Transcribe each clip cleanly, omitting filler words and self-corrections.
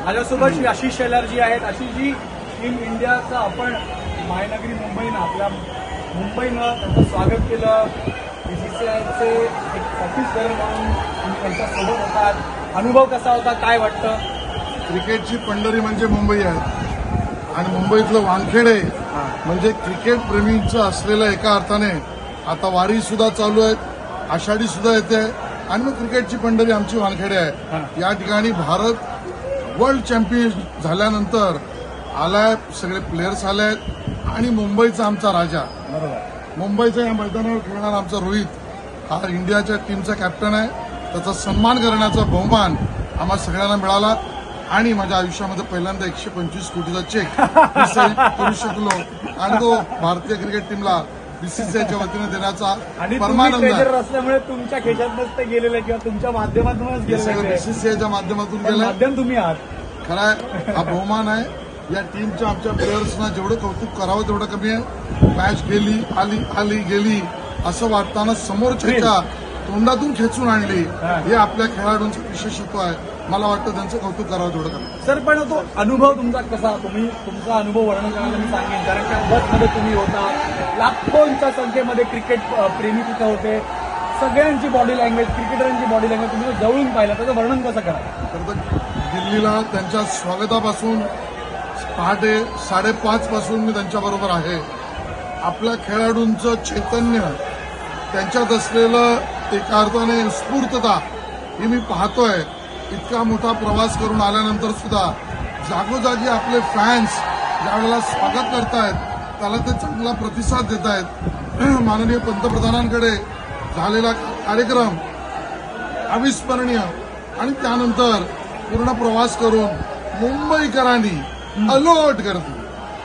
माझ्यासोबत श्री आशिष शेलारजी आहेत. आशिषजी, टीम इंडियाचं आपण मायनगरी मुंबईनं आपल्या मुंबईनं त्यांचं स्वागत केलं. बीसीसीआयचे एक ऑफिसर म्हणून तुम्ही त्यांच्यासोबत होतात. अनुभव कसा होता, काय वाटतं? क्रिकेटची पंढरी म्हणजे मुंबई आहे आणि मुंबईतलं वानखेडे म्हणजे क्रिकेट प्रेमींचं असलेलं एका अर्थाने आता वारी सुद्धा चालू आहे, आषाढी सुद्धा येते आणि मग क्रिकेटची पंढरी आमची वानखेडे आहे. या ठिकाणी भारत वर्ल्ड चॅम्पियन झाल्यानंतर आलाय, सगळे प्लेयर्स आले आहेत आणि मुंबईचा आमचा राजा, मुंबईचा या मैदानावर खेळणारा आमचा रोहित हा इंडियाच्या टीमचा कॅप्टन आहे. त्याचा सन्मान करण्याचा बहुमान आम्हा सगळ्यांना मिळाला आणि माझ्या आयुष्यामध्ये पहिल्यांदा 125 कोटीचा चेक करू शकलो आणि तो भारतीय क्रिकेट टीमला बीसीसीआयच्या वतीने देण्याचा परमानंद आहे. असल्यामुळे तुमच्या खिशातच ते गेलेले किंवा तुमच्या माध्यमातूनच गेलेले, बीसीसीआयच्या माध्यमातून गेलं. माध्यम तुम्ही आहात. खरं हा बहुमान आहे. या टीमच्या आमच्या प्लेयर्सना जेवढं कौतुक करावं तेवढं कमी आहे. मॅच गेली आली गेली असं वाटताना समोरच्या तोंडातून खेचून आणली, हे आपल्या खेळाडूंचं विशेषत्व आहे. मला वाटतं त्यांचं कौतुक करावं तेवढं कमी. सर, पण तो अनुभव तुमचा कसा, तुम्ही तुमचा अनुभव वर्णन करायला मी सांगेन, कारण त्या बसमध्ये तुम्ही होता, लाखोंच्या संख्येमध्ये क्रिकेट प्रेमी तिथे होते, सगळ्यांची बॉडी लँग्वेज, क्रिकेटरांची बॉडी लँग्वेज तुम्ही जवळून पाहिलं, त्याचं वर्णन कसं करा? तर दिल्लीला त्यांच्या स्वागतापासून पहाटे 5:30 पासून मी त्यांच्याबरोबर आहे. आपल्या खेळाडूंचं चैतन्य, त्यांच्यात असलेलं एका अर्थाने स्फूर्तता ही मी पाहतोय. इतका मोठा प्रवास करून आल्यानंतर सुद्धा जागोजागी आपले फॅन्स ज्यावेळेला स्वागत करतायत त्याला ते चांगला प्रतिसाद देत आहेत. माननीय पंतप्रधानांकडे झालेला कार्यक्रम अविस्मरणीय आणि त्यानंतर पूर्ण प्रवास करून मुंबईकरांनी अलोट गर्दी,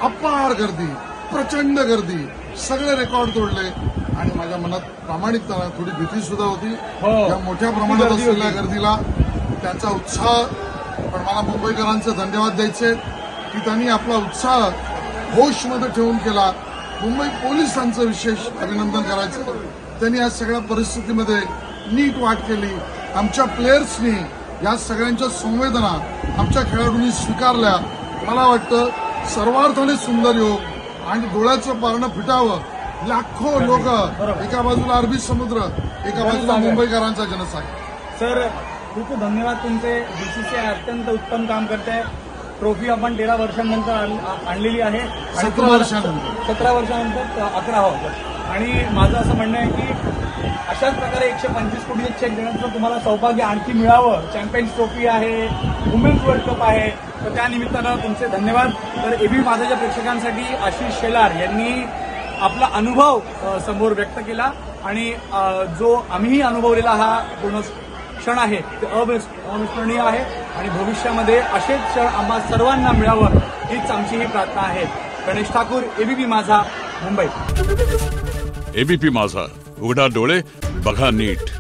अपार गर्दी, प्रचंड गर्दी, सगळे रेकॉर्ड तोडले आणि माझ्या मनात प्रामाणिकपणा, थोडी भीती सुद्धा होती या मोठ्या प्रमाणात असलेल्या गर्दीला. त्यांचा उत्साह, पण मला मुंबईकरांचे धन्यवाद द्यायचे की त्यांनी आपला उत्साह होशमध्ये ठेवून केला. मुंबई पोलिसांचं विशेष अभिनंदन करायचं, त्यांनी या सगळ्या परिस्थितीमध्ये नीट वाट केली. आमच्या प्लेयर्सनी या सगळ्यांच्या संवेदना आमच्या खेळाडूंनी स्वीकारल्या. मला वाटतं सर्वार्थाने सुंदर योग आणि डोळ्याचं पारणं फिटावं. लाखो लोक, एका बाजूला अरबी समुद्र, एका बाजूला मुंबईकरांचा जनसागर. सर, खूप धन्यवाद तुमचे. बीसीसीआय अत्यंत उत्तम काम करते. ट्रॉफी आपण 13 वर्षांनंतर आणलेली आहे, 17 वर्षांनंतर 11 होतं. आणि माझं असं म्हणणं आहे की अशाच प्रकारे 125 कोटीचे चेक देण्याचं तुम्हाला सौभाग्य आणखी मिळावं. चॅम्पियन्स ट्रॉफी आहे, वुमेन्स वर्ल्ड कप आहे, तर त्या निमित्तानं तुमचे धन्यवाद. तर एबी माझ्याच्या प्रेक्षकांसाठी आशिष शेलार यांनी आपला अनुभव समोर व्यक्त केला आणि जो आम्हीही अनुभवलेला हा पूर्ण क्षण आहे ते अविस्मरणीय आहे आणि भविष्यामध्ये असेच क्षण आम्हा सर्वांना मिळावं हीच आमची ही प्रार्थना आहे. गणेश ठाकूर, एबीपी माझा, मुंबई. एबीपी माझा, उघडा डोळे बघा नीट.